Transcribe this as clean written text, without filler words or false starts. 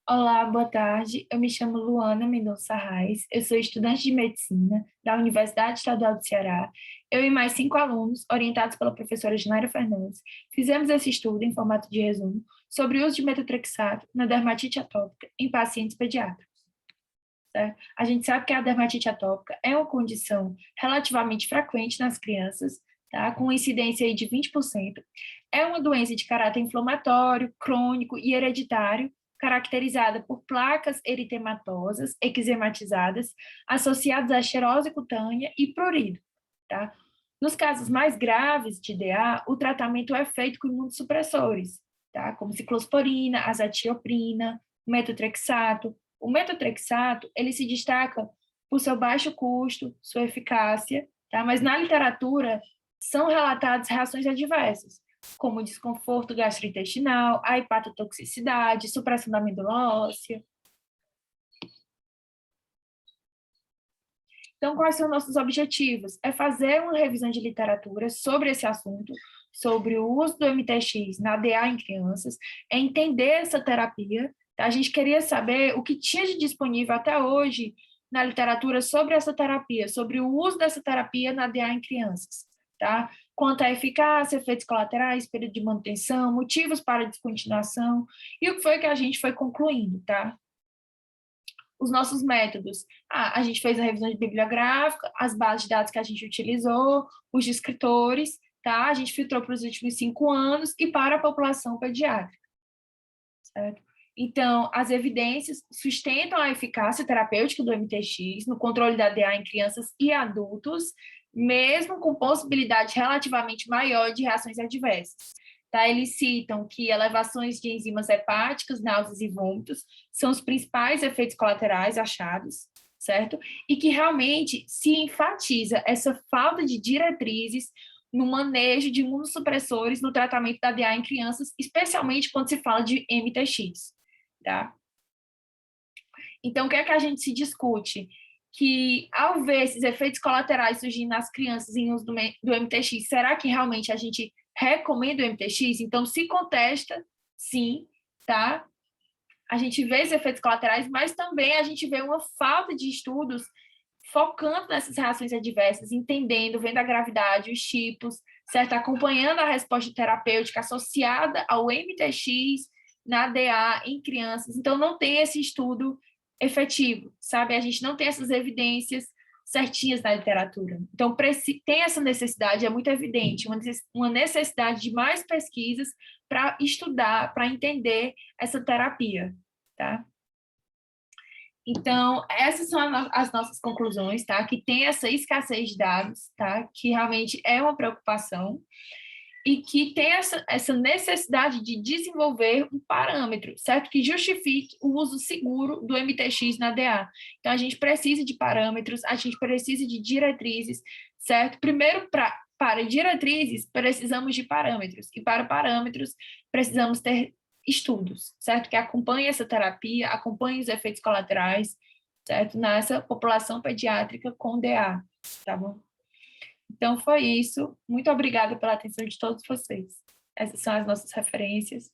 Olá, boa tarde. Eu me chamo Luana Mendonça Reis. Eu sou estudante de medicina da Universidade Estadual do Ceará. Eu e mais 5 alunos, orientados pela professora Ginaira Fernandes, fizemos esse estudo em formato de resumo sobre o uso de metotrexato na dermatite atópica em pacientes pediátricos. Certo? A gente sabe que a dermatite atópica é uma condição relativamente frequente nas crianças, tá? Com incidência aí de 20%. É uma doença de caráter inflamatório, crônico e hereditário, caracterizada por placas eritematosas, eczematizadas, associadas à xerose cutânea e prurido, tá? Nos casos mais graves de DA, o tratamento é feito com imunossupressores, tá? Como ciclosporina, azatioprina, metotrexato. O metotrexato, ele se destaca por seu baixo custo, sua eficácia, tá? Mas na literatura são relatadas reações adversas, como desconforto gastrointestinal, a hepatotoxicidade, supressão da medula óssea. Então, quais são nossos objetivos? É fazer uma revisão de literatura sobre esse assunto, sobre o uso do MTX na DA em crianças, é entender essa terapia. Tá? A gente queria saber o que tinha de disponível até hoje na literatura sobre essa terapia, sobre o uso dessa terapia na DA em crianças. Tá? Quanto à eficácia, efeitos colaterais, período de manutenção, motivos para descontinuação, e o que foi que a gente foi concluindo, tá? Os nossos métodos. A gente fez a revisão de bibliográfica, as bases de dados que a gente utilizou, os descritores, tá? A gente filtrou para os últimos 5 anos e para a população pediátrica, certo? Então, as evidências sustentam a eficácia terapêutica do MTX no controle da DA em crianças e adultos, mesmo com possibilidade relativamente maior de reações adversas. Tá? Eles citam que elevações de enzimas hepáticas, náuseas e vômitos são os principais efeitos colaterais achados, certo? E que realmente se enfatiza essa falta de diretrizes no manejo de imunossupressores no tratamento da DA em crianças, especialmente quando se fala de MTX, tá? Então, o que é que a gente se discute? Que, ao ver esses efeitos colaterais surgindo nas crianças em uso do MTX, será que realmente a gente recomenda o MTX? Então, se contesta, sim, tá? A gente vê esses efeitos colaterais, mas também a gente vê uma falta de estudos focando nessas reações adversas, entendendo, vendo a gravidade, os tipos, certo? Acompanhando a resposta terapêutica associada ao MTX na DA em crianças. Então, não tem esse estudo efetivo, sabe? A gente não tem essas evidências certinhas na literatura. Então, tem essa necessidade, é muito evidente, uma necessidade de mais pesquisas para estudar, para entender essa terapia, tá? Então, essas são as nossas conclusões, tá? Que tem essa escassez de dados, tá? Que realmente é uma preocupação e que tem essa necessidade de desenvolver um parâmetro, certo? Que justifique o uso seguro do MTX na DA. Então, a gente precisa de parâmetros, a gente precisa de diretrizes, certo? Primeiro, para diretrizes, precisamos de parâmetros. E para parâmetros, precisamos ter estudos, certo? Que acompanhem essa terapia, acompanhem os efeitos colaterais, certo? Nessa população pediátrica com DA, tá bom? Então, foi isso. Muito obrigada pela atenção de todos vocês. Essas são as nossas referências.